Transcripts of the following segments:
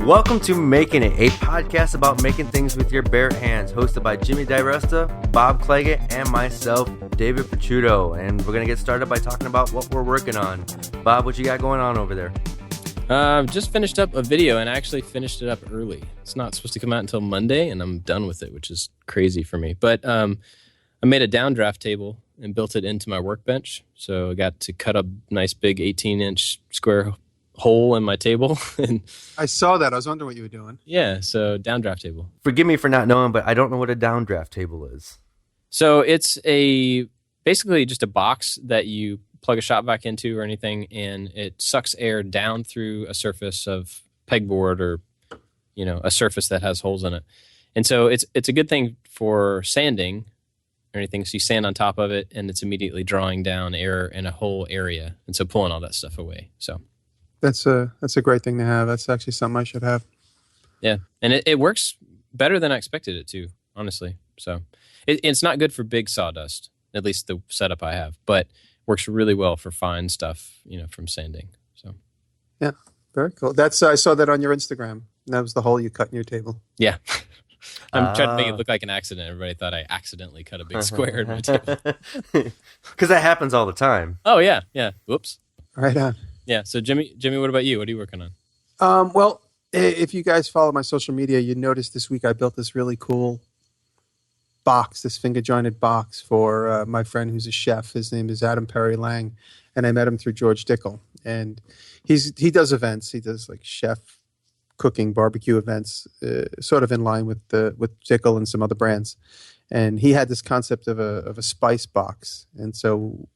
Welcome to Making It, a podcast about making things with your bare hands, hosted by Jimmy Diresta, Bob Clagett, and myself, David Picciuto. And we're going to get started by talking about what we're working on. Bob, what you got going on over there? Just finished up a video, and I actually finished it up early. It's not supposed to come out until Monday, and I'm done with it, which is crazy for me. But I made a downdraft table and built it into my workbench. So I got to cut a nice big 18-inch square hole in my table. And I saw that. I was wondering what you were doing. yeah, so downdraft table. Forgive me for not knowing, but I don't know what a downdraft table is. So it's basically just a box that you plug a shop vac into or anything, and it sucks air down through a surface of pegboard or, a surface that has holes in it. And so it's a good thing for sanding or anything. So you sand on top of it, and it's immediately drawing down air in a whole area, and so pulling all that stuff away. So that's a great thing to have. That's actually something I should have. yeah, and it works better than I expected it to, honestly. So it's not good for big sawdust, at least the setup I have, but works really well for fine stuff, from sanding. So yeah, very cool. I saw that on your Instagram. That was the hole you cut in your table. yeah. I'm trying to make it look like an accident. Everybody thought I accidentally cut a big square in my table. Because that happens all the time. Oh, yeah. Whoops. Right on. Yeah. So, Jimmy, what about you? What are you working on? Well, if you guys follow my social media, you noticed this week I built this really cool box, this finger-jointed box for my friend who's a chef. His name is Adam Perry Lang, and I met him through George Dickel. And he does events. He does like chef cooking barbecue events, sort of in line with Dickel and some other brands. And he had this concept of a spice box. And so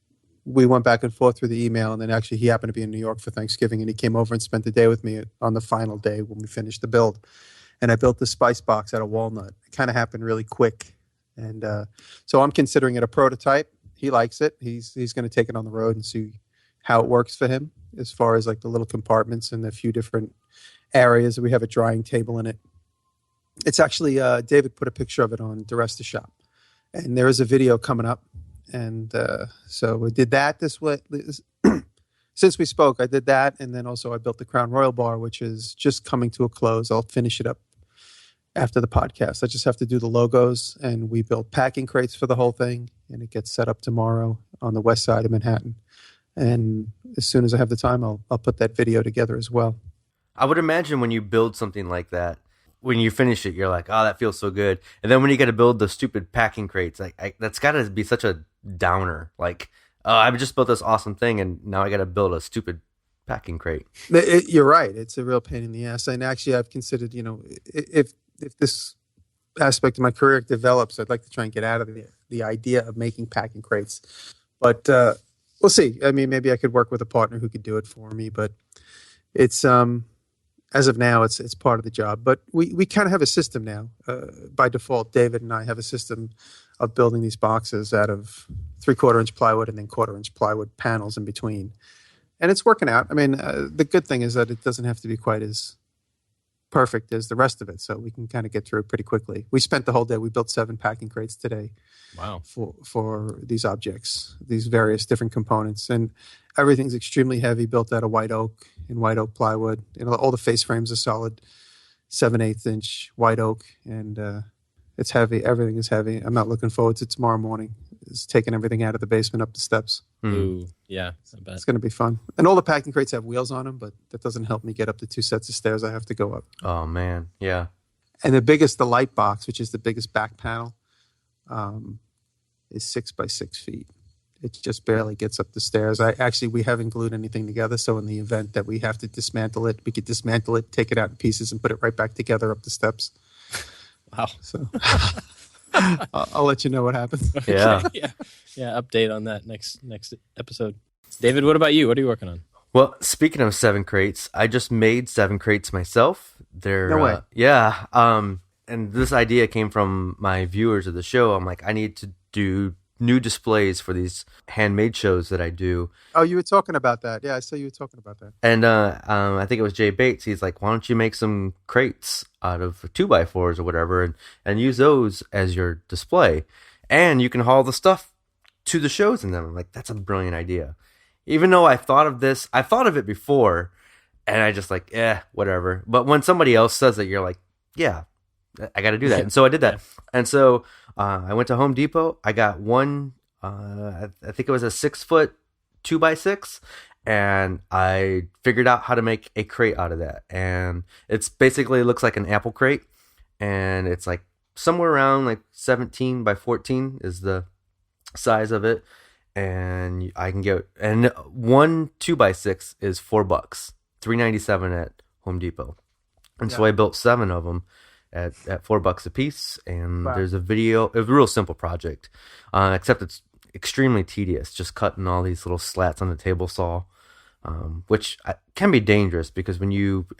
we went back and forth through the email, and then actually he happened to be in New York for Thanksgiving, and he came over and spent the day with me on the final day when we finished the build. And I built the spice box out of walnut. It kind of happened really quick. And so I'm considering it a prototype. He likes it. He's going to take it on the road and see how it works for him as far as like the little compartments and a few different areas. We have a drying table in it. It's actually, David put a picture of it on Diresta Shop. And there is a video coming up. And so we did that this way. Since we spoke, I did that. And then also I built the Crown Royal bar, which is just coming to a close. I'll finish it up after the podcast. I just have to do the logos, and we built packing crates for the whole thing, and it gets set up tomorrow on the west side of Manhattan. And as soon as I have the time, I'll put that video together as well. I would imagine when you build something like that, when you finish it, you're like, oh, that feels so good. And then when you got to build the stupid packing crates, that's got to be such a downer. Like, oh, I just built this awesome thing, and now I got to build a stupid packing crate. You're right. It's a real pain in the ass. And actually, I've considered, if this aspect of my career develops, I'd like to try and get out of the idea of making packing crates. But we'll see. I mean, maybe I could work with a partner who could do it for me. But it's as of now, it's part of the job. But we kind of have a system now. By default, David and I have a system of building these boxes out of 3/4-inch plywood and then 1/4-inch plywood panels in between. And it's working out. I mean, the good thing is that it doesn't have to be quite as perfect as the rest of it, so we can kind of get through it pretty quickly. We spent the whole day. We built 7 packing crates today. Wow. For these objects, these various different components, and everything's extremely heavy, built out of white oak and white oak plywood. All the face frames are solid 7/8-inch white oak, and it's heavy. Everything is heavy. I'm not looking forward to tomorrow morning. It's taking everything out of the basement up the steps. Ooh, yeah, I bet. It's going to be fun. And all the packing crates have wheels on them, but that doesn't help me get up the 2 sets of stairs I have to go up. Oh, man. Yeah. And the light box, which is the biggest back panel, is 6 by 6 feet. It just barely gets up the stairs. We haven't glued anything together, so in the event that we have to dismantle it, we could dismantle it, take it out in pieces, and put it right back together up the steps. Wow. So I'll let you know what happens. Yeah. Yeah. Update on that next episode. David, what about you? What are you working on? Well, speaking of 7 crates, I just made 7 crates myself. No way. Yeah. And this idea came from my viewers of the show. I'm like, I need to do new displays for these handmade shows that I do. Oh, you were talking about that. Yeah, I saw you were talking about that. And I think it was Jay Bates. He's like, why don't you make some crates out of 2x4s or whatever and use those as your display. And you can haul the stuff to the shows in them. I'm like, that's a brilliant idea. Even though I thought of it before, And I just like, whatever. But when somebody else says it, you're like, yeah, I got to do that. And so I did that. And so I went to Home Depot. I got one, I think it was a 6-foot 2x6. And I figured out how to make a crate out of that. And it's basically looks like an apple crate. And it's like somewhere around like 17 by 14 is the size of it. And I can get, and one 2x6 is $4, $3.97 at Home Depot. And so I built 7 of them at $4 a piece. And there's a video, a real simple project, except it's extremely tedious, just cutting all these little slats on the table saw, which can be dangerous because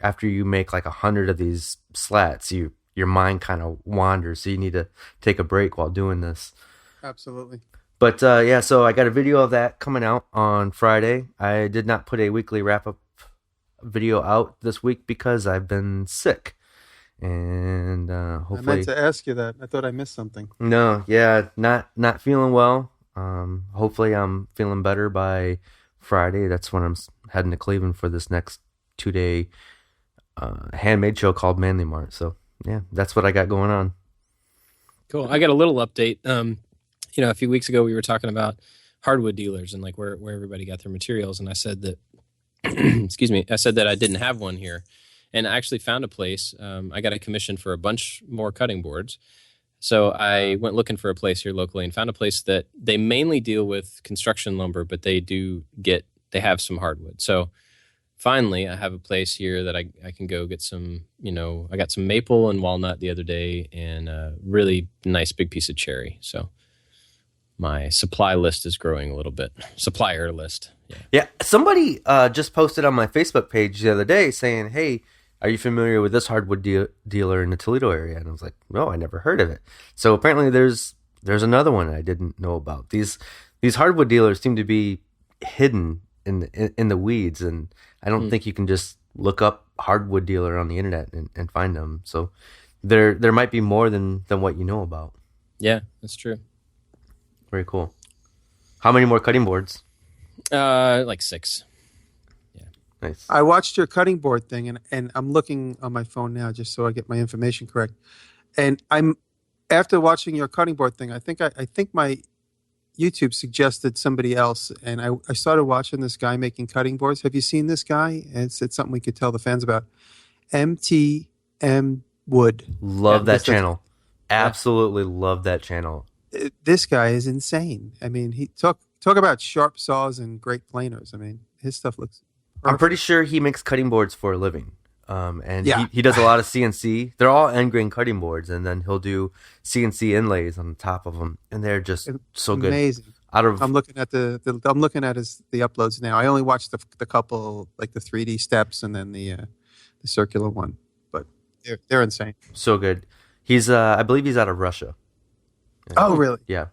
after you make like 100 of these slats, your mind kind of wanders. So you need to take a break while doing this. Absolutely. But so I got a video of that coming out on Friday. I did not put a weekly wrap-up video out this week because I've been sick. And hopefully... I meant to ask you that. I thought I missed something. No, not feeling well. Hopefully I'm feeling better by Friday. That's when I'm heading to Cleveland for this next 2-day handmade show called Manly Mart. So, yeah, that's what I got going on. Cool. I got a little update. A few weeks ago we were talking about hardwood dealers and like where everybody got their materials, and I said that excuse me, I said that I didn't have one here, and I actually found a place. I got a commission for a bunch more cutting boards, so I went looking for a place here locally and found a place that they mainly deal with construction lumber, but they have some hardwood. So finally I have a place here that I can go get some, I got some maple and walnut the other day and a really nice big piece of cherry. So my supply list is growing a little bit. Supplier list. Yeah. Somebody just posted on my Facebook page the other day saying, hey, are you familiar with this hardwood dealer in the Toledo area? And I was like, no, I never heard of it. So apparently there's another one I didn't know about. These hardwood dealers seem to be hidden in the weeds, and I don't think you can just look up hardwood dealer on the internet and find them. So there might be more than what you know about. Yeah, that's true. Very cool. How many more cutting boards? Like 6. Yeah. Nice. I watched your cutting board thing, and I'm looking on my phone now just so I get my information correct. And after watching your cutting board thing, I think my YouTube suggested somebody else, and I started watching this guy making cutting boards. Have you seen this guy? It's something we could tell the fans about. MTM Wood. Love that channel. Absolutely love that channel. This guy is insane. I mean, he talk about sharp saws and great planers. I mean, his stuff looks perfect. I'm pretty sure he makes cutting boards for a living. He does a lot of CNC. They're all end grain cutting boards, and then he'll do CNC inlays on the top of them, and they're just so good. Amazing. I'm looking at the uploads now. I only watched the couple, like the 3D steps and then the circular one, but they're insane. So good. He's I believe he's out of Russia. Oh, really? Yeah.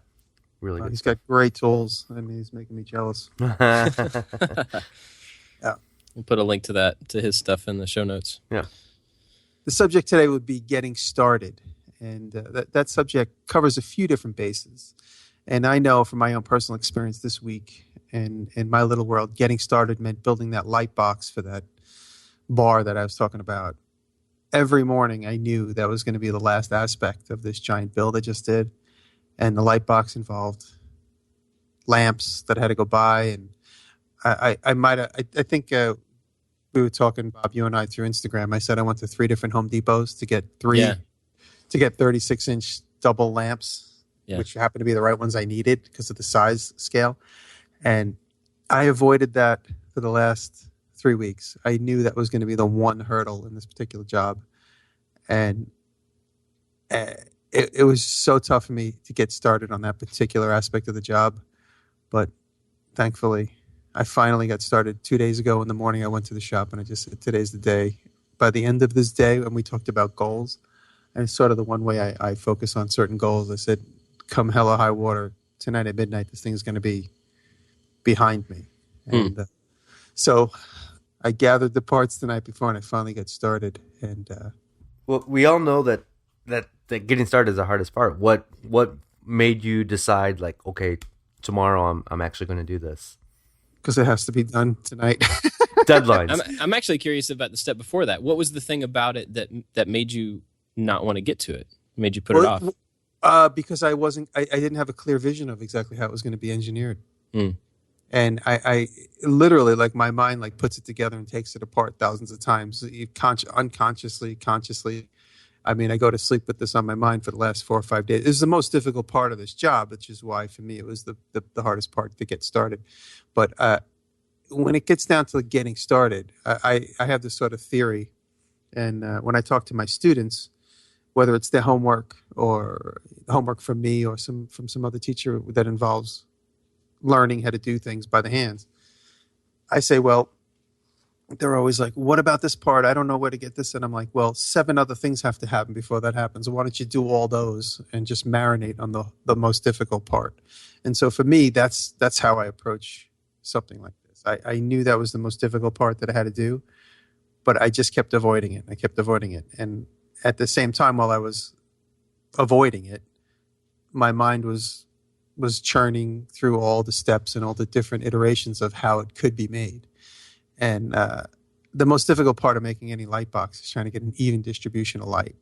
Really good. He's got great tools. I mean, he's making me jealous. Yeah. We'll put a link to his stuff in the show notes. Yeah. The subject today would be getting started. And that subject covers a few different bases. And I know from my own personal experience this week and in my little world, getting started meant building that light box for that bar that I was talking about. Every morning I knew that was going to be the last aspect of this giant build I just did. And the light box involved lamps that had to go by. And I think we were talking, Bob, you and I, through Instagram. I said I went to 3 different Home Depots to get 36-inch double lamps, which happened to be the right ones I needed because of the size scale. And I avoided that for the last 3 weeks. I knew that was going to be the one hurdle in this particular job. And it was so tough for me to get started on that particular aspect of the job. But thankfully, I finally got started 2 days ago in the morning. I went to the shop and I just said, today's the day. By the end of this day, when we talked about goals, and it's sort of the one way I focus on certain goals, I said, come hell or high water, tonight at midnight, this thing is going to be behind me. And so I gathered the parts the night before and I finally got started. And well, we all know that getting started is the hardest part. What made you decide, like, okay, tomorrow I'm actually going to do this? because it has to be done tonight. Deadlines. I'm actually curious about the step before that. What was the thing about it that made you not want to get to it? Made you put it off? Because I didn't have a clear vision of exactly how it was going to be engineered. Mm. And I literally, like, my mind like puts it together and takes it apart thousands of times, unconsciously, consciously. I mean, I go to sleep with this on my mind for the last 4 or 5 days. This is the most difficult part of this job, which is why for me it was the hardest part to get started. But when it gets down to getting started, I have this sort of theory, and when I talk to my students, whether it's their homework or homework from me or from some other teacher that involves learning how to do things by the hands, I say, well, they're always like, what about this part? I don't know where to get this. And I'm like, well, 7 other things have to happen before that happens. Why don't you do all those and just marinate on the most difficult part? And so for me, that's how I approach something like this. I knew that was the most difficult part that I had to do, but I just kept avoiding it. I kept avoiding it. And at the same time, while I was avoiding it, my mind was churning through all the steps and all the different iterations of how it could be made. And the most difficult part of making any light box is trying to get an even distribution of light.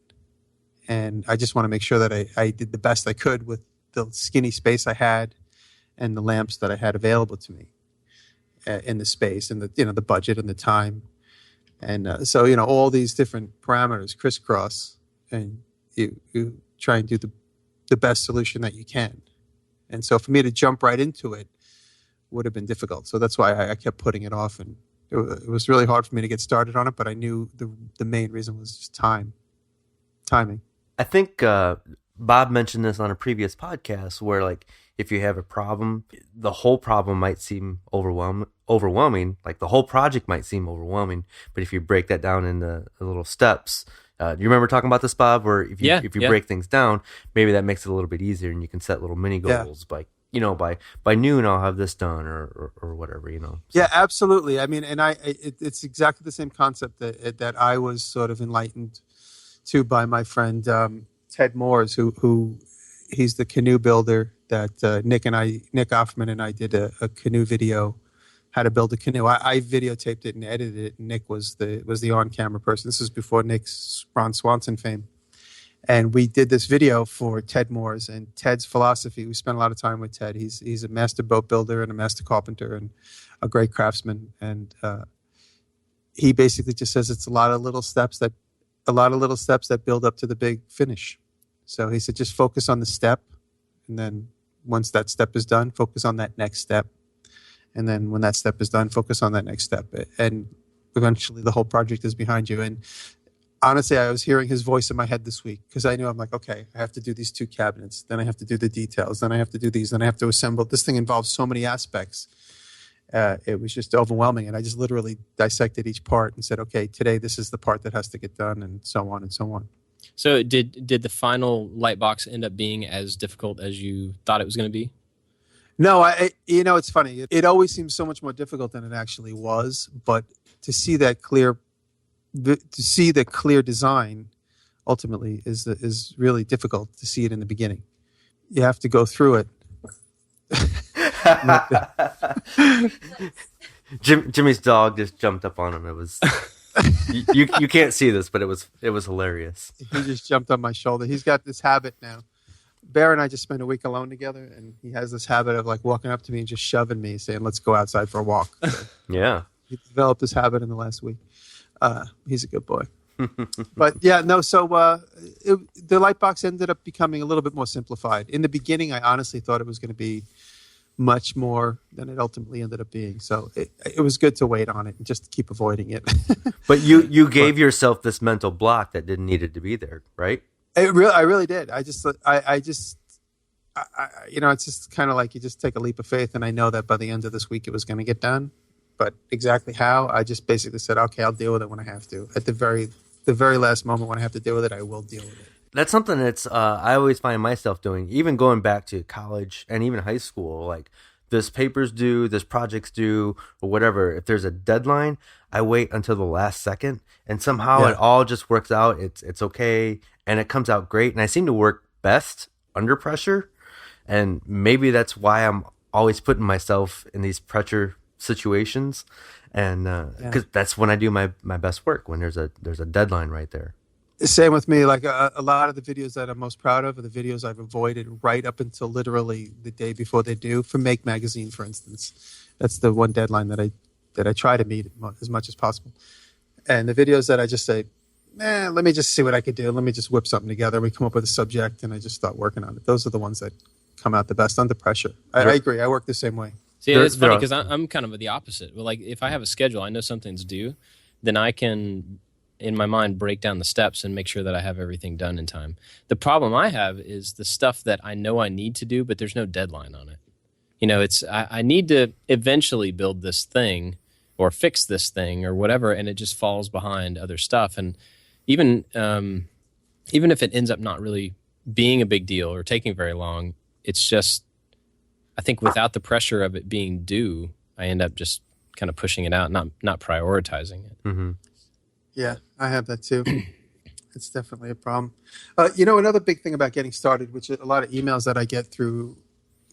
And I just want to make sure that I did the best I could with the skinny space I had and the lamps that I had available to me in the space and the budget and the time. And so, all these different parameters crisscross, and you try and do the best solution that you can. And so for me to jump right into it would have been difficult. So that's why I kept putting it off, and it was really hard for me to get started on it, but I knew the main reason was just timing. I think Bob mentioned this on a previous podcast where, like, if you have a problem, the whole problem might seem overwhelming. Like the whole project might seem overwhelming, but if you break that down into little steps, you remember talking about this, Bob? Where if you break things down, maybe that makes it a little bit easier, and you can set little mini goals. By noon I'll have this done, or whatever. So. Yeah, absolutely. I mean, and it's exactly the same concept that I was sort of enlightened to by my friend Ted Moores, who he's the canoe builder that Nick Offman and I did a canoe video, how to build a canoe. I videotaped it and edited it, and Nick was the on-camera person. This is before Nick's Ron Swanson fame. And we did this video for Ted Moores, and Ted's philosophy, we spent a lot of time with Ted. He's a master boat builder and a master carpenter and a great craftsman. And he basically just says it's a lot of little steps that build up to the big finish. So he said, just focus on the step. And then once that step is done, focus on that next step. And then when that step is done, focus on that next step. And eventually the whole project is behind you. And honestly, I was hearing his voice in my head this week, because I knew, I'm like, okay, I have to do these 2 cabinets. Then I have to do the details. Then I have to do these. Then I have to assemble. This thing involves so many aspects. It was just overwhelming. And I just literally dissected each part and said, okay, today this is the part that has to get done, and so on and so on. So did the final light box end up being as difficult as you thought it was going to be? No, it's funny. It always seems so much more difficult than it actually was. But to see the clear design ultimately is really difficult to see it in the beginning. You have to go through it. Jimmy's dog just jumped up on him. It was you can't see this, but it was hilarious. He just jumped on my shoulder. He's got this habit now. Bear and I just spent a week alone together, and he has this habit of like walking up to me and just shoving me, saying, "Let's go outside for a walk." So yeah, he developed this habit in the last week. He's a good boy. But yeah, no. So the light box ended up becoming a little bit more simplified. In the beginning, I honestly thought it was going to be much more than it ultimately ended up being. So it was good to wait on it and just keep avoiding it. But you gave yourself this mental block that didn't need it to be there, right? I really did. It's just kind of like you just take a leap of faith, and I know that by the end of this week it was going to get done. But exactly how, I just basically said, okay, I'll deal with it when I have to. At the very last moment when I have to deal with it, I will deal with it. That's something that's I always find myself doing, even going back to college and even high school. Like, this paper's due, this project's due, or whatever. If there's a deadline, I wait until the last second, and somehow it all just works out. It's okay, and it comes out great. And I seem to work best under pressure, and maybe that's why I'm always putting myself in these pressure situations, and because that's when I do my best work, when there's a deadline right there. Same with me. Like a lot of the videos that I'm most proud of are the videos I've avoided right up until literally the day before they due. For Make Magazine, for instance, that's the one deadline that I try to meet as much as possible. And the videos that I just say, let me just see what I could do. Let me just whip something together. We come up with a subject, and I just start working on it. Those are the ones that come out the best under pressure. I agree. I work the same way. See, it's funny because I'm kind of the opposite. Well, like if I have a schedule, I know something's due, then I can, in my mind, break down the steps and make sure that I have everything done in time. The problem I have is the stuff that I know I need to do, but there's no deadline on it. You know, I need to eventually build this thing or fix this thing or whatever, and it just falls behind other stuff. And even if it ends up not really being a big deal or taking very long, it's just, I think without the pressure of it being due, I end up just kind of pushing it out, not prioritizing it. Mm-hmm. Yeah, I have that too. It's definitely a problem. Another big thing about getting started, which a lot of emails that I get through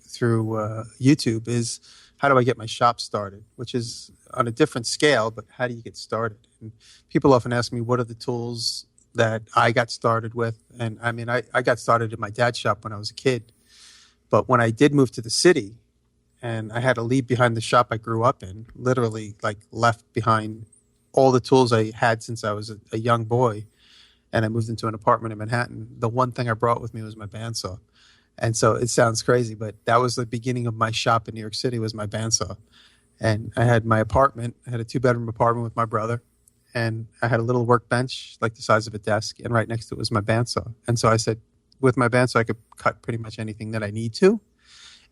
YouTube, is how do I get my shop started, which is on a different scale, but how do you get started? And people often ask me, what are the tools that I got started with? And I mean, I got started in my dad's shop when I was a kid. But when I did move to the city and I had to leave behind the shop I grew up in, literally like left behind all the tools I had since I was a young boy, and I moved into an apartment in Manhattan, the one thing I brought with me was my bandsaw. And so it sounds crazy, but that was the beginning of my shop in New York City, was my bandsaw. And I had my apartment. I had a 2-bedroom apartment with my brother. And I had a little workbench, like the size of a desk. And right next to it was my bandsaw. And so I said, with my bandsaw, I could cut pretty much anything that I need to.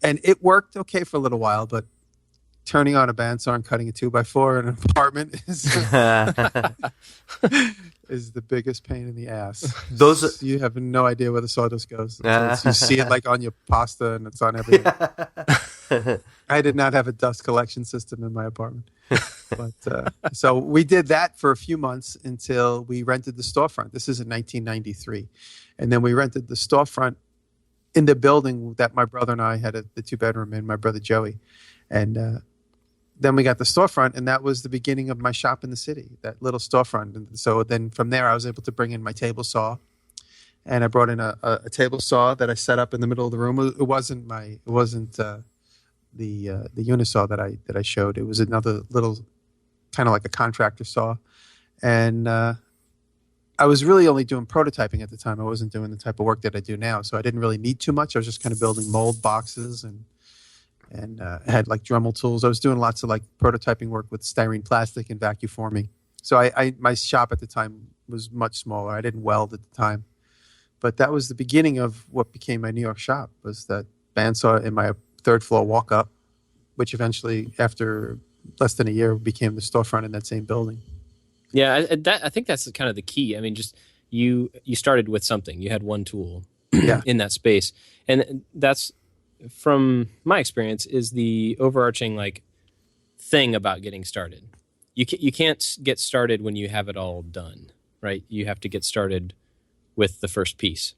And it worked okay for a little while, but turning on a bandsaw and cutting a 2x4 in an apartment is the biggest pain in the ass. You have no idea where the sawdust goes. You see it like on your pasta, and it's on everything. I did not have a dust collection system in my apartment. But so we did that for a few months until we rented the storefront. This is in 1993. And then we rented the storefront in the building that my brother and I had the 2-bedroom in, my brother Joey. And then we got the storefront, and that was the beginning of my shop in the city, that little storefront. And so then from there, I was able to bring in my table saw, and I brought in a table saw that I set up in the middle of the room. It wasn't the unisaw that I showed. It was another little, kind of like a contractor saw, and I was really only doing prototyping at the time. I wasn't doing the type of work that I do now, so I didn't really need too much. I was just kind of building mold boxes and had like Dremel tools. I was doing lots of like prototyping work with styrene plastic and vacuum forming. So my shop at the time was much smaller. I didn't weld at the time, but that was the beginning of what became my New York shop, was that bandsaw in my 3rd floor walk up, which eventually after less than a year became the storefront in that same building. Yeah, I think that's kind of the key. I mean, just you started with something. You had one tool in that space, and that's, from my experience, is the overarching like thing about getting started. You can't get started when you have it all done, right? You have to get started with the first piece.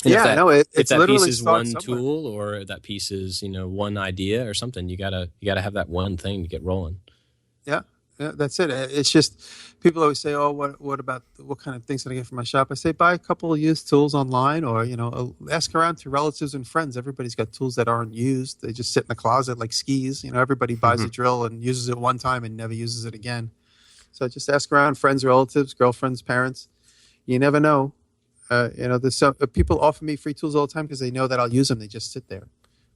And if that piece is one tool, or that piece is one idea or something, you gotta have that one thing to get rolling. Yeah, that's it. It's just, people always say, "Oh, what kind of things can I get from my shop?" I say, buy a couple of used tools online, or ask around to relatives and friends. Everybody's got tools that aren't used; they just sit in the closet like skis. Everybody buys a drill and uses it one time and never uses it again. So just ask around, friends, relatives, girlfriends, parents. You never know. There's some people offer me free tools all the time because they know that I'll use them. They just sit there.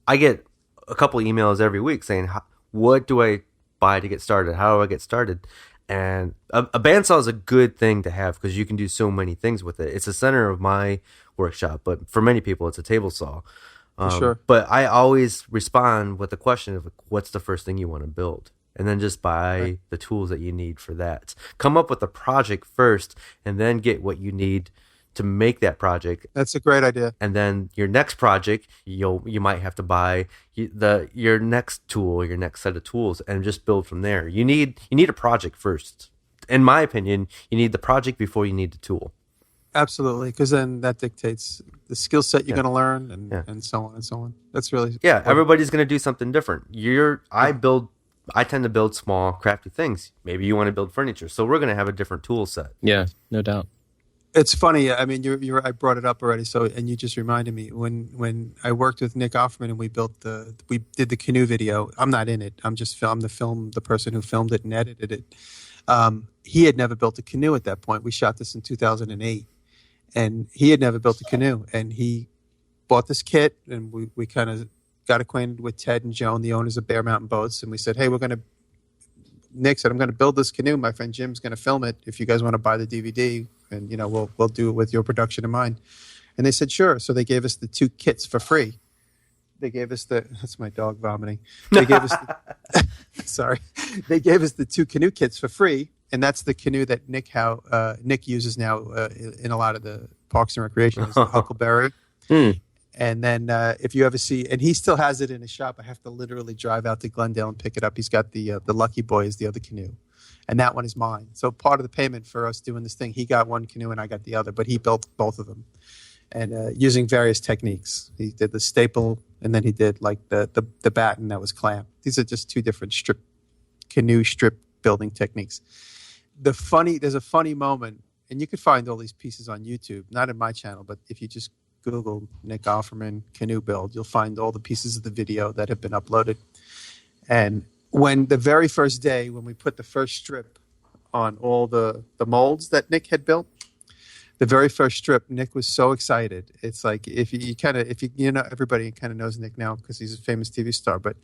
I get a couple emails every week saying, "What do I buy to get started? How do I get started?" And a bandsaw is a good thing to have because you can do so many things with it. It's the center of my workshop, but for many people, it's a table saw. For sure. But I always respond with the question of, what's the first thing you want to build? And then just buy the tools that you need for that. Come up with a project first, and then get what you need to make that project. That's a great idea. And then your next project, you might have to buy your next tool, your next set of tools, and just build from there. You need a project first. In my opinion, you need the project before you need the tool. Absolutely, because then that dictates the skill set you're going to learn, and so on and so on. That's really everybody's going to do something different. I build I tend to build small, crafty things. Maybe you want to build furniture, so we're going to have a different tool set. Yeah, no doubt. It's funny. I mean, I brought it up already. So, and you just reminded me when I worked with Nick Offerman and we did the canoe video. I'm not in it. I'm the person who filmed it and edited it. He had never built a canoe at that point. We shot this in 2008, and he had never built a canoe. And he bought this kit, and we kind of got acquainted with Ted and Joan, the owners of Bear Mountain Boats, and we said, hey, Nick said, I'm going to build this canoe. My friend Jim's going to film it. If you guys want to buy the DVD, and we'll do it with your production in mind. And they said, sure. So they gave us the 2 kits for free. They gave us that's my dog vomiting. They gave us sorry. They gave us the 2 canoe kits for free. And that's the canoe that Nick uses now in a lot of the parks and recreation, is the Huckleberry. And then if you ever see, and he still has it in his shop, I have to literally drive out to Glendale and pick it up. He's got the Lucky Boy is the other canoe. And that one is mine. So part of the payment for us doing this thing, he got one canoe and I got the other, but he built both of them. And using various techniques. He did the staple, and then he did like the batten that was clamped. These are just 2 different canoe strip building techniques. There's a funny moment, and you could find all these pieces on YouTube, not in my channel, but if you just Google Nick Offerman canoe build, you'll find all the pieces of the video that have been uploaded. And when the very first day, when we put the first strip on all the molds that Nick had built, the very first strip, Nick was so excited. It's like everybody kind of knows Nick now because he's a famous TV star, but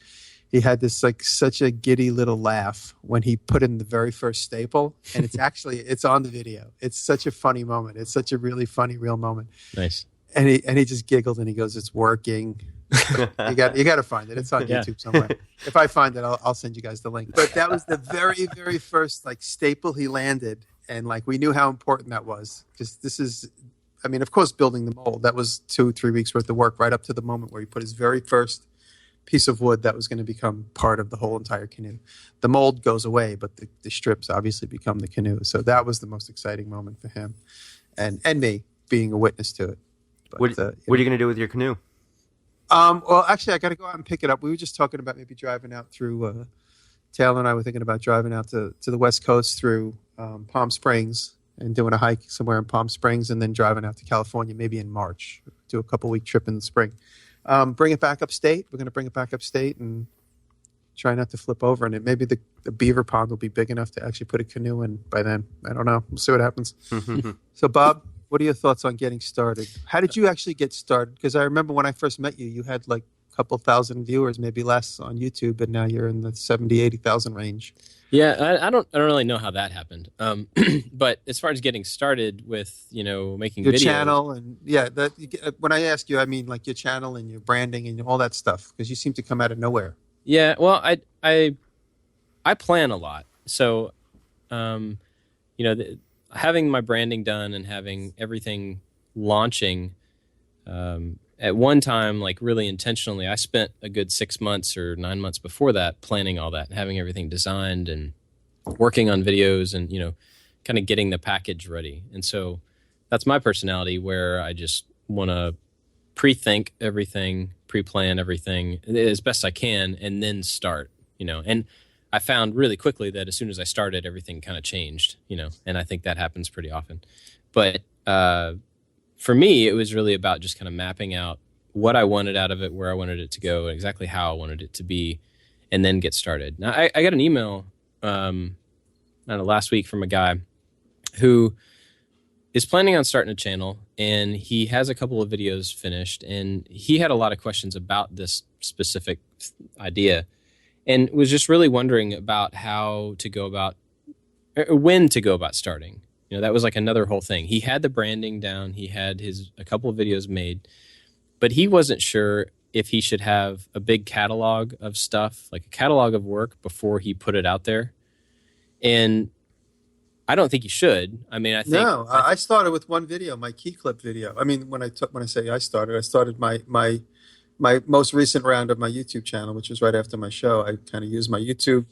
he had this like such a giddy little laugh when he put in the very first staple, and it's on the video. It's such a funny moment. It's such a really funny, real moment. Nice. And he just giggled and he goes, "It's working." you got to find it. It's on YouTube somewhere. If I find it, I'll send you guys the link. But that was the very, very first like staple he landed, and like we knew how important that was, because this is, I mean, of course, building the mold, that was 2-3 weeks worth of work right up to the moment where he put his very first piece of wood that was going to become part of the whole entire canoe. The mold goes away, but the strips obviously become the canoe. So that was the most exciting moment for him, and me being a witness to it. But, what are you going to do with your canoe? Well, actually, I got to go out and pick it up. We were just talking about maybe driving out through. Taylor and I were thinking about driving out to the West Coast through Palm Springs and doing a hike somewhere in Palm Springs, and then driving out to California maybe in March. Do a couple-week trip in the spring. Bring it back upstate. We're going to bring it back upstate and try not to flip over in it. Maybe the beaver pond will be big enough to actually put a canoe in by then. I don't know. We'll see what happens. So, Bob, what are your thoughts on getting started? How did you actually get started? Because I remember when I first met you, you had like a couple thousand viewers, maybe less, on YouTube, and now you're in the 70, 80,000 range. Yeah, I don't really know how that happened. But as far as getting started with, making your videos, channel, and when I ask you, I mean like your channel and your branding and all that stuff, because you seem to come out of nowhere. Yeah, well, I plan a lot. So, having my branding done and having everything launching, at one time, like really intentionally, I spent a good 6 months or 9 months before that planning all that, having everything designed and working on videos and, kind of getting the package ready. And so that's my personality, where I just want to pre-think everything, pre-plan everything as best I can, and then start, and I found really quickly that as soon as I started, everything kind of changed, and I think that happens pretty often. But for me, it was really about just kind of mapping out what I wanted out of it, where I wanted it to go, exactly how I wanted it to be, and then get started. Now, I got an email last week from a guy who is planning on starting a channel, and he has a couple of videos finished, and he had a lot of questions about this specific idea, and was just really wondering about how to go about, or when to go about starting. That was like another whole thing. He had the branding down. He had a couple of videos made, but he wasn't sure if he should have a big catalog of stuff, like a catalog of work, before he put it out there. And I don't think you should. I mean, I started with one video, my key clip video. I mean, when I say I started my most recent round of my YouTube channel, which was right after my show. I kind of used my YouTube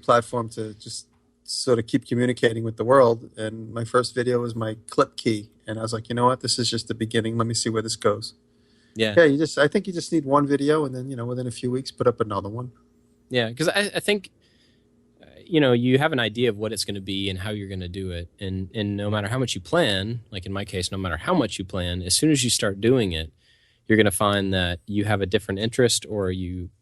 platform to just sort of keep communicating with the world. And my first video was my clip key. And I was like, you know what? This is just the beginning. Let me see where this goes. Yeah. I think you just need one video, and then, within a few weeks, put up another one. Yeah, because I think, you have an idea of what it's going to be and how you're going to do it. And no matter how much you plan, like in my case, no matter how much you plan, as soon as you start doing it, you're going to find that you have a different interest or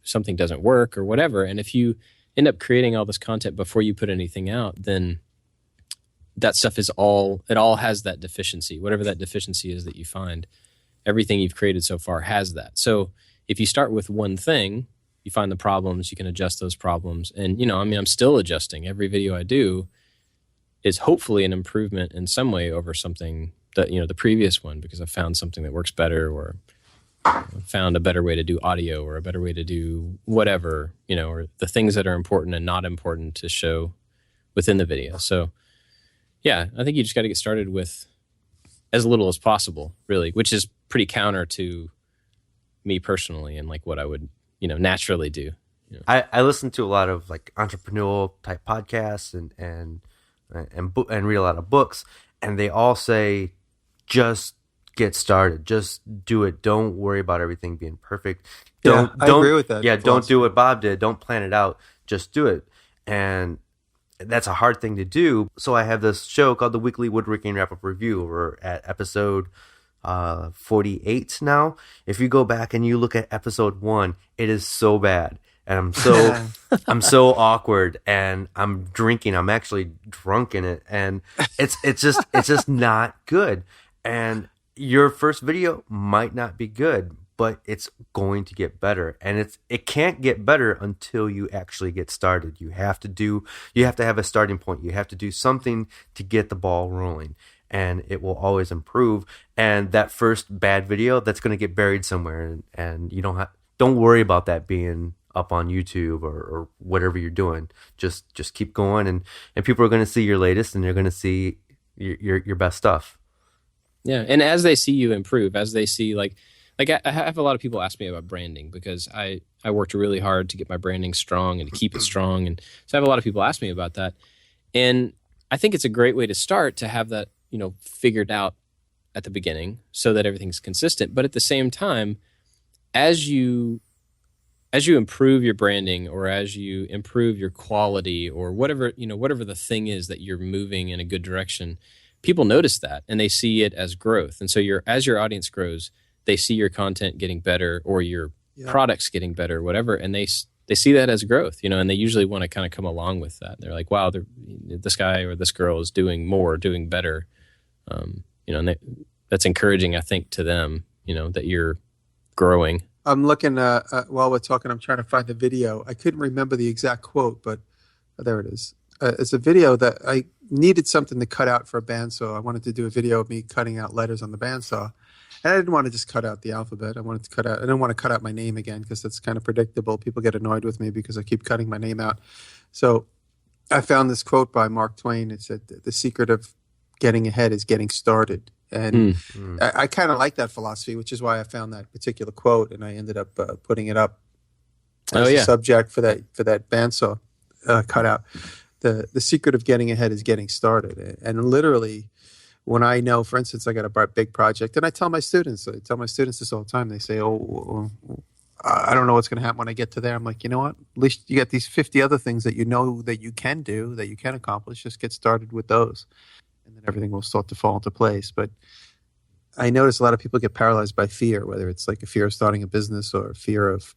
something doesn't work or whatever. And if you end up creating all this content before you put anything out, then that stuff it all has that deficiency, whatever that deficiency is that you find. Everything you've created so far has that. So if you start with one thing, you find the problems, you can adjust those problems. And, I'm still adjusting. Every video I do is hopefully an improvement in some way over something that, the previous one, because I've found something that works better, or found a better way to do audio, or a better way to do whatever, or the things that are important and not important to show within the video. So yeah, I think you just got to get started with as little as possible, really, which is pretty counter to me personally and like what I would, naturally do. I listen to a lot of like entrepreneurial type podcasts and read a lot of books, and they all say just get started, just do it. Don't worry about everything being perfect. I agree with that. Yeah, don't do what Bob did. Don't plan it out. Just do it. And that's a hard thing to do. So I have this show called the Weekly Woodworking Wrap-Up Review. We're at episode 48 now. If you go back and you look at episode 1, it is so bad. And I'm so awkward, and I'm drinking. I'm actually drunk in it, and it's just not good. And your first video might not be good, but it's going to get better, and it can't get better until you actually get started. You have to have a starting point. You have to do something to get the ball rolling, and it will always improve. And that first bad video, that's going to get buried somewhere, and you don't worry about that being up on YouTube or whatever you're doing. Just keep going, and people are going to see your latest, and they're going to see your best stuff. Yeah, and as they see you improve, as they see like I have a lot of people ask me about branding, because I worked really hard to get my branding strong and to keep it strong, and so I have a lot of people ask me about that, and I think it's a great way to start, to have that figured out at the beginning so that everything's consistent. But at the same time, as you improve your branding, or as you improve your quality, or whatever the thing is that you're moving in a good direction, people notice that, and they see it as growth. And so as your audience grows, they see your content getting better, or your products getting better, whatever, and they see that as growth, and they usually want to kind of come along with that. They're like, wow, this guy or this girl is doing more, doing better, and that's encouraging, I think, to them, that you're growing. I'm looking, while we're talking, I'm trying to find the video. I couldn't remember the exact quote, but there it is. It's a video that I needed something to cut out for a bandsaw. I wanted to do a video of me cutting out letters on the bandsaw. And I didn't want to just cut out the alphabet. I didn't want to cut out my name again, because that's kind of predictable. People get annoyed with me because I keep cutting my name out. So I found this quote by Mark Twain. It said, "The secret of getting ahead is getting started." And I kind of like that philosophy, which is why I found that particular quote, and I ended up putting it up as a subject for that bandsaw cutout. The secret of getting ahead is getting started. And literally, when I know, for instance, I got a big project, and I tell my students this all the time. They say, "Oh, I don't know what's going to happen when I get to there." I'm like, you know what? At least you got these 50 other things that you know that you can do, that you can accomplish. Just get started with those, and then everything will start to fall into place. But I notice a lot of people get paralyzed by fear, whether it's like a fear of starting a business, or a fear of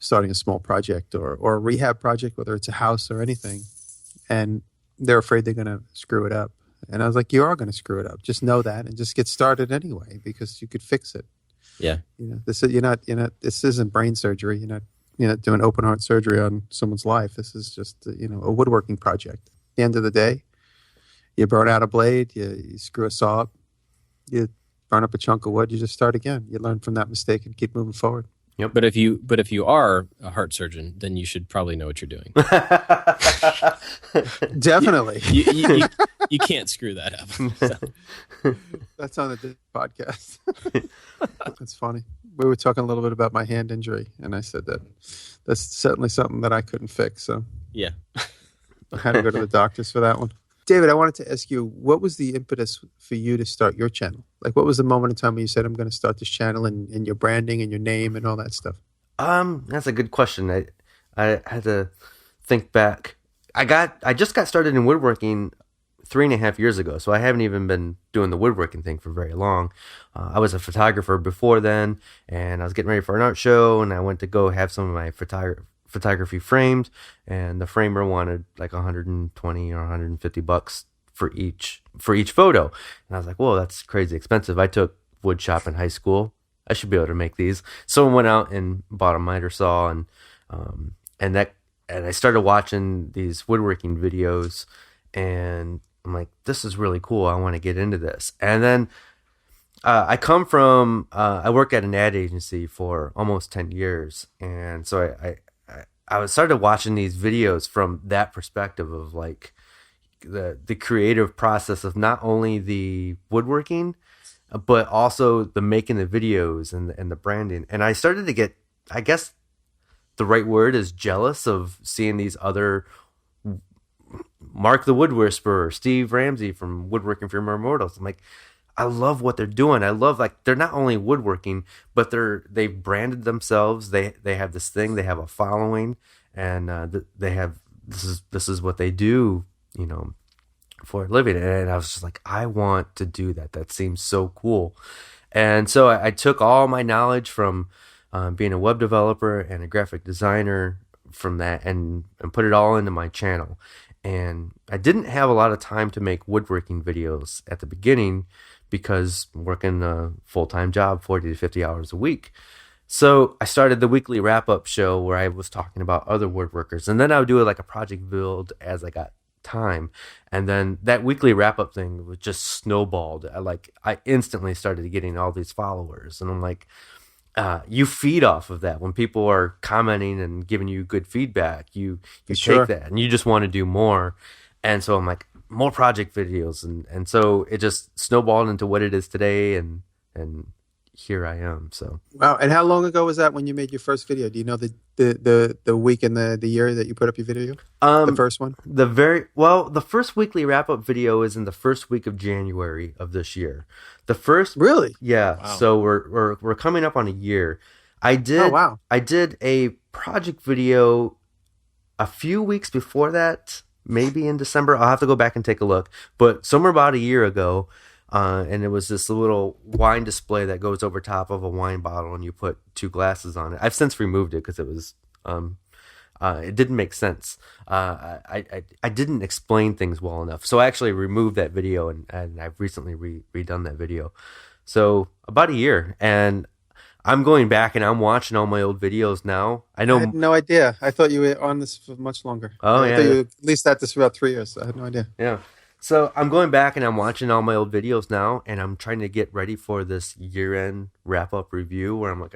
starting a small project, or a rehab project, whether it's a house or anything. And they're afraid they're going to screw it up. And I was like, you are going to screw it up. Just know that, and just get started anyway, because you could fix it. Yeah. This isn't brain surgery. You're not doing open heart surgery on someone's life. This is just, a woodworking project. At the end of the day, you burn out a blade, you screw a saw up, you burn up a chunk of wood, you just start again. You learn from that mistake and keep moving forward. Yep. But if you are a heart surgeon, then you should probably know what you're doing. Definitely. You can't screw that up. So. That's on the podcast. That's funny. We were talking a little bit about my hand injury, and I said that's certainly something that I couldn't fix. So yeah, I had to go to the doctors for that one. David, I wanted to ask you, what was the impetus for you to start your channel? Like, what was the moment in time when you said, I'm going to start this channel, and your branding and your name and all that stuff? That's a good question. I had to think back. I just got started in woodworking 3.5 years ago, so I haven't even been doing the woodworking thing for very long. I was a photographer before then, and I was getting ready for an art show, and I went to go have some of my photography framed, and the framer wanted like 120 or 150 bucks for each photo, and I was like, whoa, that's crazy expensive. I took wood shop in high school. I should be able to make these. So I went out and bought a miter saw, and I started watching these woodworking videos, and I'm like, this is really cool. I want to get into this. And then I worked at an ad agency for almost 10 years. And so I started watching these videos from that perspective of like the creative process of not only the woodworking, but also the making the videos and the branding. And I started to get, I guess the right word is jealous of seeing these other Mark the Wood Whisperer, Steve Ramsey from Woodworking for Mere Mortals. I'm like, I love what they're doing. I love, like, they're not only woodworking, but they've branded themselves. They have this thing. They have a following, and they have this is what they do, you know, for a living. And I was just like, I want to do that. That seems so cool. And so I took all my knowledge from being a web developer and a graphic designer from that and put it all into my channel. And I didn't have a lot of time to make woodworking videos at the beginning because I'm working a full-time job, 40 to 50 hours a week. So I started the weekly wrap-up show where I was talking about other woodworkers. And then I would do like a project build as I got time. And then that weekly wrap-up thing was just snowballed. I instantly started getting all these followers. And I'm like, you feed off of that when people are commenting and giving you good feedback. You Sure. take that and you just want to do more. And so I'm like, more project videos, and so it just snowballed into what it is today, and here I am. So Wow. And how long ago was that when you made your first video? Do you know the week and the year that you put up your video? The first one? The first weekly wrap up video is in the first week of January of this year. The first, Really? yeah. Wow. So we're coming up on a year. I did Oh, wow. I did a project video a few weeks before that, maybe in December. I'll have to go back and take a look, but somewhere about a year ago. And it was this little wine display that goes over top of a wine bottle, and you put two glasses on it. I've since removed it because it was, it didn't make sense. I didn't explain things well enough, so I actually removed that video, and I've recently redone that video. So about a year, and I'm going back and I'm watching all my old videos now. I know. I had no idea. I thought you were on this for much longer. Oh, I yeah, thought yeah. you at least at this for about 3 years. So I had no idea. Yeah. So I'm going back and I'm watching all my old videos now, and I'm trying to get ready for this year-end wrap-up review where I'm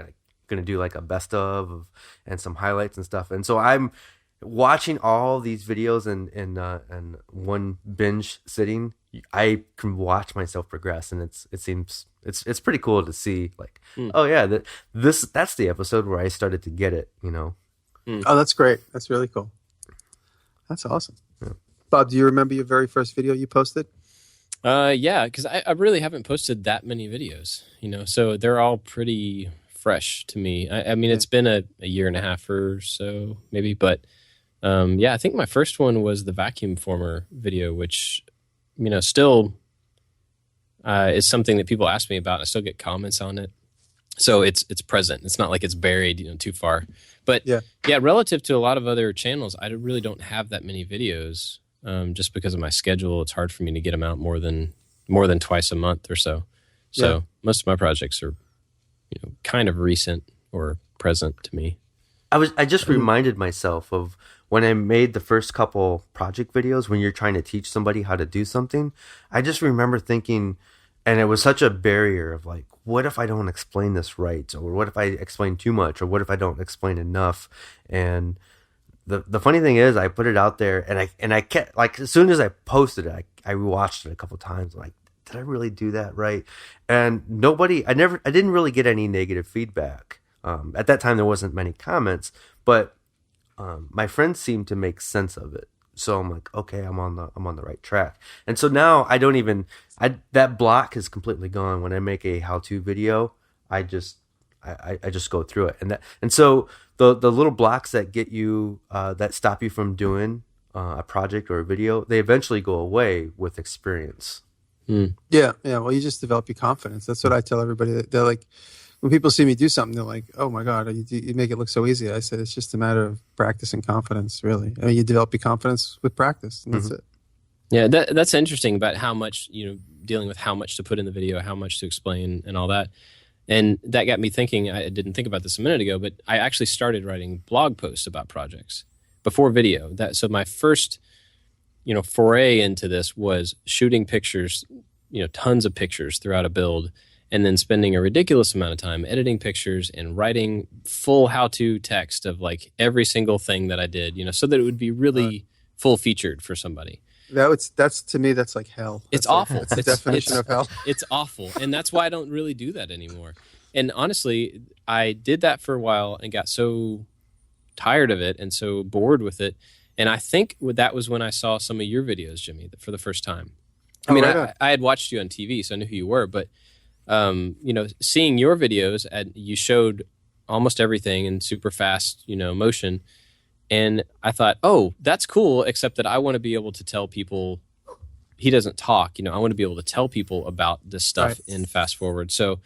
gonna do like a best of and some highlights and stuff. And so I'm watching all these videos in one binge sitting. I can watch myself progress, and it's pretty cool to see. Like, oh yeah, that's the episode where I started to get it. You know. Oh, that's great. That's really cool. That's awesome. Yeah. Bob, do you remember your very first video you posted? Yeah, because I really haven't posted that many videos, you know, so they're all pretty fresh to me. I mean, it's been a year and a half or so, maybe, but yeah, I think my first one was the vacuum former video, which, you know, still is something that people ask me about. I still get comments on it. So it's present. It's not like it's buried, you know, too far. But yeah, relative to a lot of other channels, I really don't have that many videos. Just because of my schedule, it's hard for me to get them out more than twice a month or so. So most of my projects are, you know, kind of recent or present to me. I just reminded myself of when I made the first couple project videos, when you're trying to teach somebody how to do something. I just remember thinking, and it was such a barrier of like, what if I don't explain this right? Or what if I explain too much? Or what if I don't explain enough? And the funny thing is, I put it out there, and I kept, like, as soon as I posted it, I rewatched it a couple times. Like, did I really do that right? And I didn't really get any negative feedback. At that time, there wasn't many comments, but my friends seemed to make sense of it. So I'm like, okay, I'm on the right track. And so now that block is completely gone. When I make a how-to video, I I just go through it, and so the little blocks that get you that stop you from doing a project or a video, they eventually go away with experience. Yeah. Well, you just develop your confidence. That's what I tell everybody. They're like, when people see me do something, they're like, "Oh my God, you make it look so easy." I said, "It's just a matter of practice and confidence, really. I mean, you develop your confidence with practice, and that's it." Yeah, that's interesting about how much, dealing with how much to put in the video, how much to explain, and all that. And that got me thinking. I didn't think about this a minute ago, but I actually started writing blog posts about projects before video. So my first, foray into this was shooting pictures, tons of pictures throughout a build, and then spending a ridiculous amount of time editing pictures and writing full how-to text of like every single thing that I did, so that it would be really full featured for somebody. That's to me, that's like hell. It's awful. It's the definition of hell. It's awful. And that's why I don't really do that anymore. And honestly, I did that for a while and got so tired of it and so bored with it. And I think that was when I saw some of your videos, Jimmy, for the first time. I mean, I had watched you on TV, so I knew who you were. But, seeing your videos, you showed almost everything in super fast, motion. And I thought, oh, that's cool, except that I want to be able to tell people he doesn't talk. I want to be able to tell people about this stuff in fast forward. So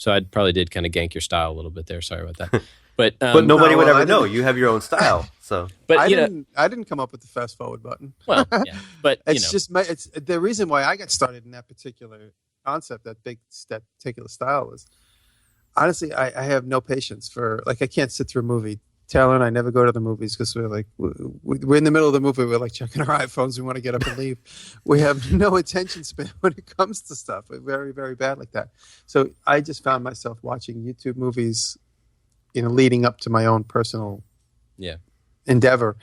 I probably did kind of gank your style a little bit there. Sorry about that. But nobody would ever know. You have your own style. So, but I didn't come up with the fast forward button. Well, yeah, but it's it's the reason why I got started in that particular concept, that particular style is honestly, I have no patience for, like, I can't sit through a movie. Taylor and I never go to the movies because we're in the middle of the movie. We're like checking our iPhones. We want to get up and leave. We have no attention span when it comes to stuff. We're very, very bad like that. So I just found myself watching YouTube movies, leading up to my own personal endeavor.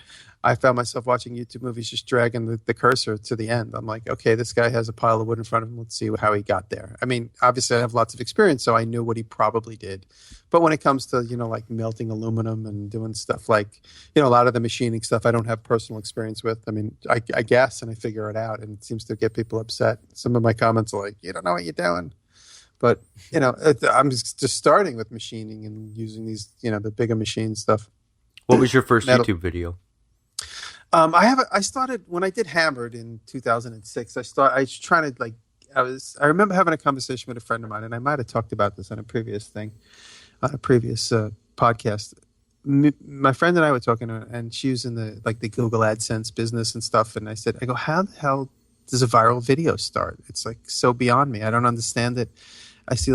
I found myself watching YouTube movies, just dragging the cursor to the end. I'm like, okay, this guy has a pile of wood in front of him. Let's see how he got there. I mean, obviously I have lots of experience, so I knew what he probably did. But when it comes to, like melting aluminum and doing stuff like, a lot of the machining stuff I don't have personal experience with. I mean, I guess, and I figure it out, and it seems to get people upset. Some of my comments are like, you don't know what you're doing. But, I'm just starting with machining and using these, the bigger machine stuff. What was your first YouTube video? I started when I did Hammered in 2006. I remember having a conversation with a friend of mine, and I might have talked about this on a previous podcast. My friend and I were talking, and she was in the Google AdSense business and stuff. And I said, how the hell does a viral video start? It's like so beyond me. I don't understand it. I see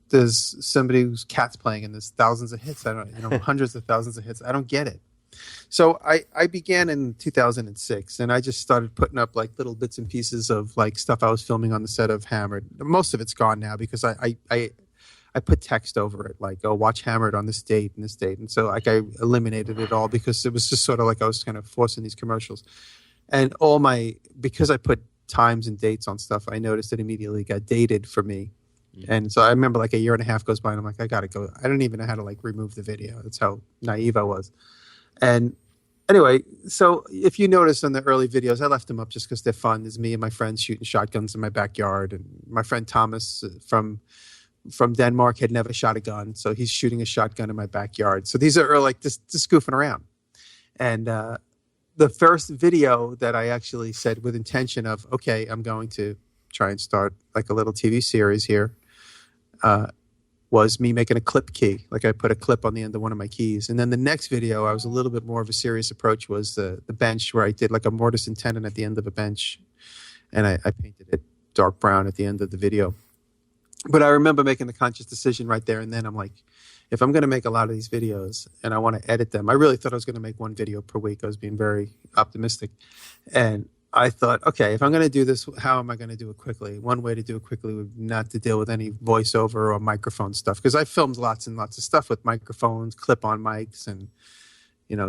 there's somebody whose cat's playing and there's thousands of hits. I don't, hundreds of thousands of hits. I don't get it. So I began in 2006, and I just started putting up like little bits and pieces of like stuff I was filming on the set of Hammered. Most of it's gone now because I put text over it, like, oh, watch Hammered on this date and this date. And so like I eliminated it all because it was just sort of like I was kind of forcing these commercials. And because I put times and dates on stuff, I noticed it immediately got dated for me. Mm-hmm. And so I remember like a year and a half goes by and I'm like, I got to go. I don't even know how to like remove the video. That's how naive I was. And anyway, so if you notice on the early videos, I left them up just because they're fun. There's me and my friends shooting shotguns in my backyard. And my friend Thomas from Denmark had never shot a gun. So he's shooting a shotgun in my backyard. So these are like just goofing around. And the first video that I actually said with intention of, okay, I'm going to try and start like a little TV series here, was me making a clip key. Like I put a clip on the end of one of my keys. And then the next video, I was a little bit more of a serious approach, was the bench, where I did like a mortise and tenon at the end of a bench. And I painted it dark brown at the end of the video. But I remember making the conscious decision right there and then. I'm like, if I'm going to make a lot of these videos and I want to edit them, I really thought I was going to make one video per week. I was being very optimistic. And I thought, okay, if I'm going to do this, how am I going to do it quickly? One way to do it quickly would not to deal with any voiceover or microphone stuff, because I filmed lots and lots of stuff with microphones, clip-on mics, and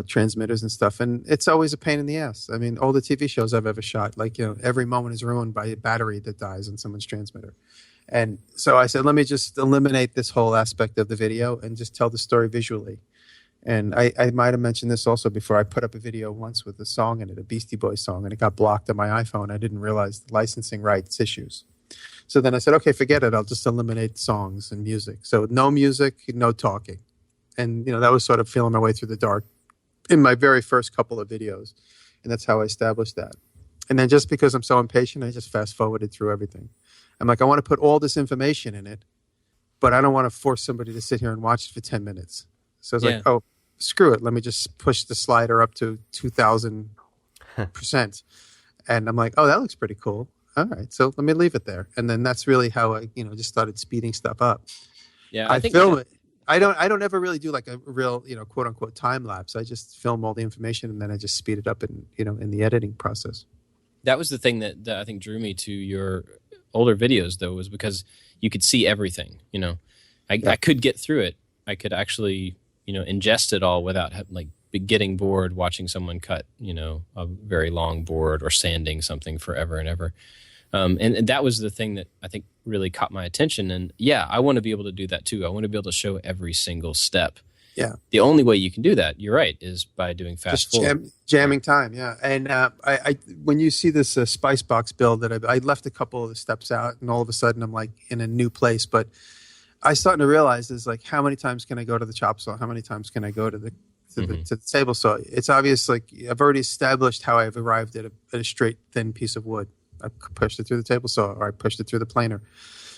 transmitters and stuff, and it's always a pain in the ass. I mean, all the TV shows I've ever shot, like every moment is ruined by a battery that dies on someone's transmitter. And so I said, let me just eliminate this whole aspect of the video and just tell the story visually. And I might have mentioned this also before. I put up a video once with a song in it, a Beastie Boys song, and it got blocked on my iPhone. I didn't realize the licensing rights issues. So then I said, okay, forget it. I'll just eliminate songs and music. So no music, no talking. And, that was sort of feeling my way through the dark in my very first couple of videos. And that's how I established that. And then just because I'm so impatient, I just fast forwarded through everything. I'm like, I want to put all this information in it, but I don't want to force somebody to sit here and watch it for 10 minutes. So I was like, oh, screw it. Let me just push the slider up to 2,000%. And I'm like, oh, that looks pretty cool. All right. So let me leave it there. And then that's really how I, just started speeding stuff up. Yeah. I film it. I don't ever really do like a real, quote unquote time lapse. I just film all the information and then I just speed it up in the editing process. That was the thing that I think drew me to your older videos, though, was because you could see everything. I could get through it. I could actually, ingest it all without getting bored watching someone cut, a very long board or sanding something forever and ever. And that was the thing that I think really caught my attention. And yeah, I want to be able to do that too. I want to be able to show every single step. Yeah. The only way you can do that, you're right, is by doing fast forward. Jamming time, yeah. And I when you see this spice box build that I left a couple of the steps out, and all of a sudden I'm like in a new place. But I starting to realize is like, how many times can I go to the chop saw? How many times can I go to the table saw? It's obvious, like I've already established how I've arrived at a straight, thin piece of wood. I pushed it through the table saw, or I pushed it through the planer.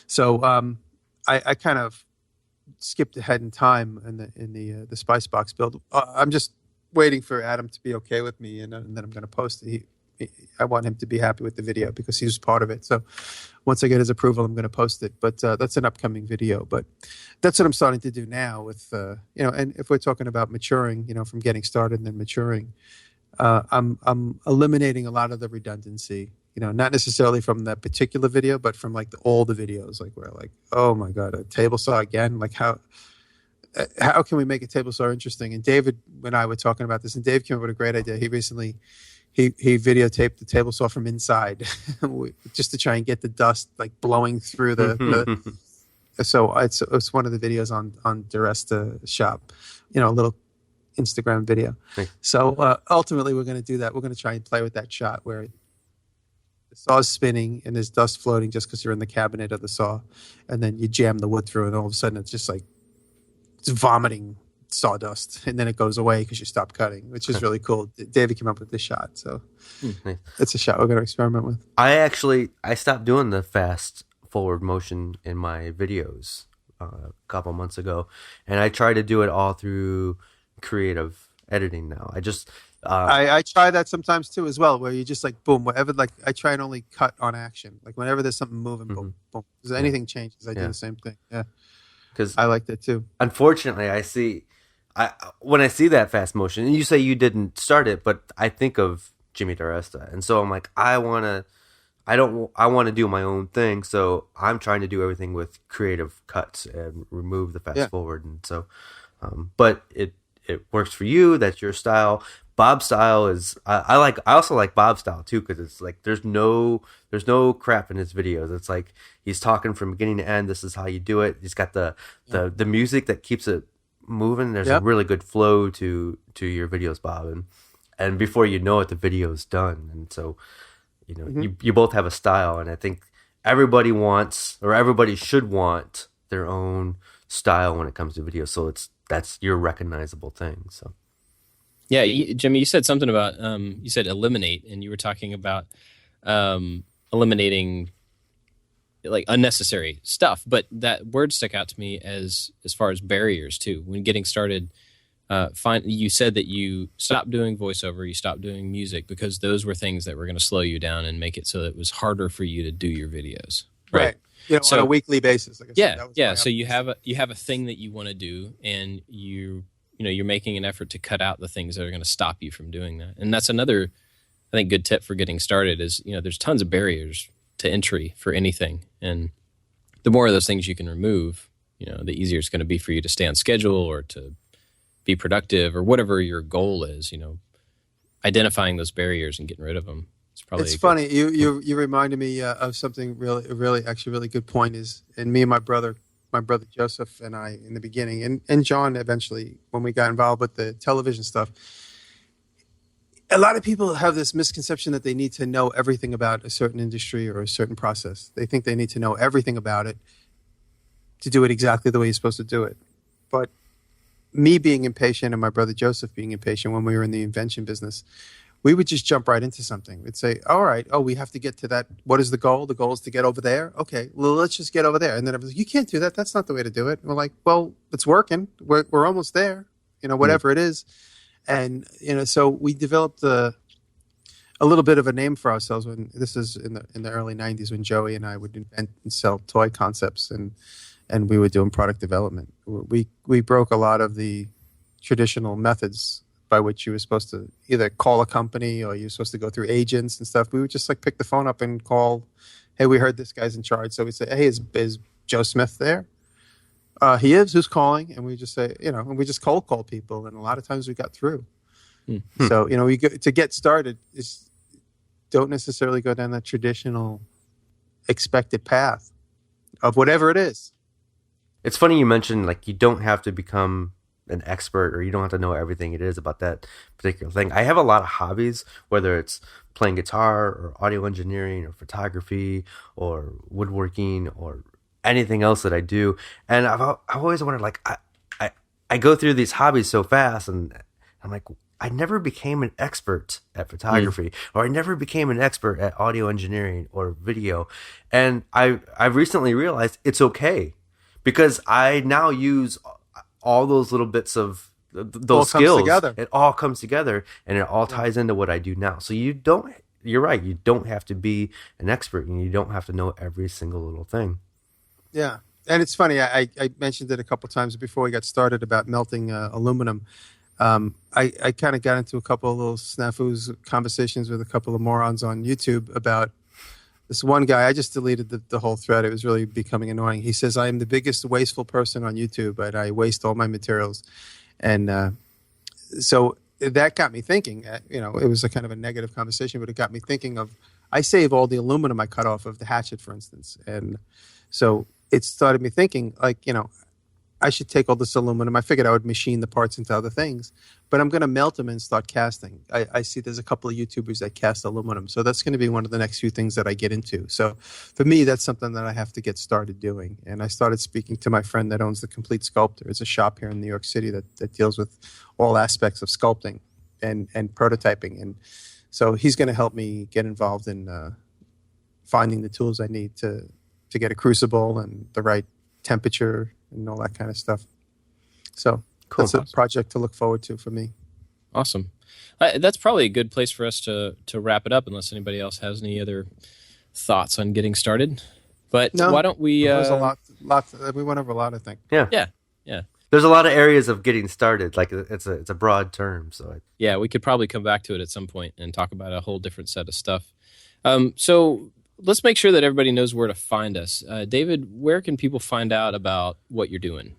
So I kind of skipped ahead in time in the spice box build. I'm just waiting for Adam to be okay with me, and then I'm going to post it. I want him to be happy with the video because he was part of it. So once I get his approval, I'm going to post it. But that's an upcoming video. But that's what I'm starting to do now with, and if we're talking about maturing, from getting started and then maturing, I'm eliminating a lot of the redundancy, not necessarily from that particular video, but from like all the videos, like where like, oh my God, a table saw again. Like how can we make a table saw interesting? And David and I were talking about this, and Dave came up with a great idea. He recently, he videotaped the table saw from inside just to try and get the dust like blowing through the so it's one of the videos on Diresta shop, a little Instagram video. Thanks. So ultimately we're going to do that. We're going to try and play with that shot where the saw is spinning and there's dust floating just because you're in the cabinet of the saw, and then you jam the wood through and all of a sudden it's just like it's vomiting sawdust, and then it goes away because you stop cutting, which is really cool. David came up with this shot, so it's a shot we're going to experiment with. I stopped doing the fast forward motion in my videos a couple months ago, and I try to do it all through creative editing now. I try that sometimes too as well, where you just like boom, whatever. Like I try and only cut on action. Like whenever there's something moving, boom, boom. If anything changes, I do the same thing. Yeah, because I like that too. Unfortunately, when I see that fast motion, and you say you didn't start it, but I think of Jimmy Diresta, and so I'm like, I want to do my own thing, so I'm trying to do everything with creative cuts and remove the fast forward, and so, but it works for you. That's your style. Bob's style is I also like Bob's style too, because it's like there's no crap in his videos. It's like he's talking from beginning to end. This is how you do it. He's got the music that keeps it moving. There's a really good flow to your videos, Bob, and before you know it, the video's done. And so you both have a style, and I think everybody should want their own style when it comes to video. So that's your recognizable thing. So. Yeah, Jimmy, you said something about you said eliminate, and you were talking about eliminating like unnecessary stuff. But that word stuck out to me as far as barriers too. When getting started, you said that you stopped doing voiceover, you stopped doing music because those were things that were going to slow you down and make it so that it was harder for you to do your videos. Right. On a weekly basis. Like I said, So you have a thing that you want to do, and you're making an effort to cut out the things that are going to stop you from doing that. And that's another, I think, good tip for getting started is, there's tons of barriers to entry for anything. And the more of those things you can remove, the easier it's going to be for you to stay on schedule or to be productive or whatever your goal is, identifying those barriers and getting rid of them. It's funny. You reminded me of something really good point is, and me and my brother Joseph and I in the beginning, and John eventually when we got involved with the television stuff, a lot of people have this misconception that they need to know everything about a certain industry or a certain process. They think they need to know everything about it to do it exactly the way you're supposed to do it. But me being impatient and my brother Joseph being impatient when we were in the invention business, we would just jump right into something. We'd say, all right, we have to get to that. What is the goal? The goal is to get over there. Okay, well, let's just get over there. And then everyone's like, you can't do that. That's not the way to do it. And we're like, well, it's working. We're almost there, whatever it is. And, so we developed a little bit of a name for ourselves when this is in the early 90s when Joey and I would invent and sell toy concepts and we were doing product development. We broke a lot of the traditional methods by which you were supposed to either call a company or you were supposed to go through agents and stuff. We would just like pick the phone up and call, hey, we heard this guy's in charge. So we'd say, hey, is Joe Smith there? He is. Who's calling? And we just say, and we just cold call people. And a lot of times we got through. Mm-hmm. So, to get started is don't necessarily go down that traditional expected path of whatever it is. It's funny you mentioned like you don't have to become an expert or you don't have to know everything it is about that particular thing. I have a lot of hobbies, whether it's playing guitar or audio engineering or photography or woodworking or anything else that I do. And I've always wondered, like, I go through these hobbies so fast and I'm like, I never became an expert at photography or I never became an expert at audio engineering or video. And I've recently realized it's okay because I now use all those little bits of those skills. It all comes together and it all ties into what I do now. So you're right. You don't have to be an expert and you don't have to know every single little thing. Yeah. And it's funny. I mentioned it a couple times before we got started about melting aluminum. I kind of got into a couple of little snafus conversations with a couple of morons on YouTube about this one guy. I just deleted the whole thread. It was really becoming annoying. He says, I am the biggest wasteful person on YouTube, and I waste all my materials. And so that got me thinking, it was a kind of a negative conversation, but it got me thinking of, I save all the aluminum I cut off of the hatchet, for instance. And so it started me thinking, like, I should take all this aluminum. I figured I would machine the parts into other things, but I'm going to melt them and start casting. I see there's a couple of YouTubers that cast aluminum. So that's going to be one of the next few things that I get into. So for me, that's something that I have to get started doing. And I started speaking to my friend that owns the Complete Sculptor. It's a shop here in New York City that deals with all aspects of sculpting and prototyping. And so he's going to help me get involved in finding the tools I need to get a crucible and the right temperature and all that kind of stuff. So cool. That's a project to look forward to for me. Awesome. That's probably a good place for us to wrap it up, unless anybody else has any other thoughts on getting started. But why don't we... There's a lot. We went over a lot, I think. Yeah. There's a lot of areas of getting started. Like it's a broad term. So yeah, we could probably come back to it at some point and talk about a whole different set of stuff. So let's make sure that everybody knows where to find us. David, where can people find out about what you're doing?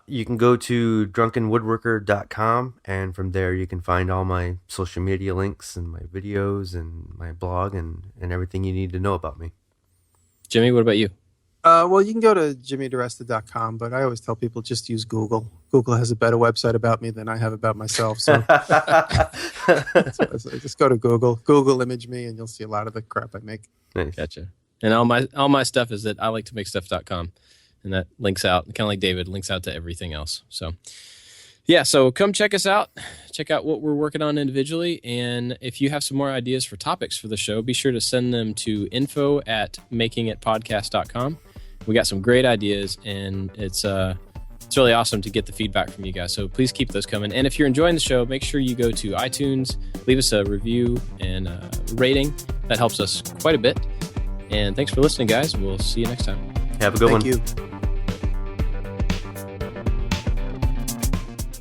You can go to drunkenwoodworker.com, and from there you can find all my social media links and my videos and my blog and everything you need to know about me. Jimmy, what about you? Well, you can go to jimmydiresta.com, but I always tell people just use Google. Google has a better website about me than I have about myself. So, so just go to Google image me, and you'll see a lot of the crap I make. Nice. Gotcha. And all my stuff is at iliketomakestuff.com, and that links out, kind of like David, links out to everything else. So, yeah, so come check us out. Check out what we're working on individually, and if you have some more ideas for topics for the show, be sure to send them to info@makingitpodcast.com. We got some great ideas, and it's really awesome to get the feedback from you guys. So please keep those coming. And if you're enjoying the show, make sure you go to iTunes, leave us a review and a rating. That helps us quite a bit. And thanks for listening, guys. We'll see you next time. Have a good one. Thank you.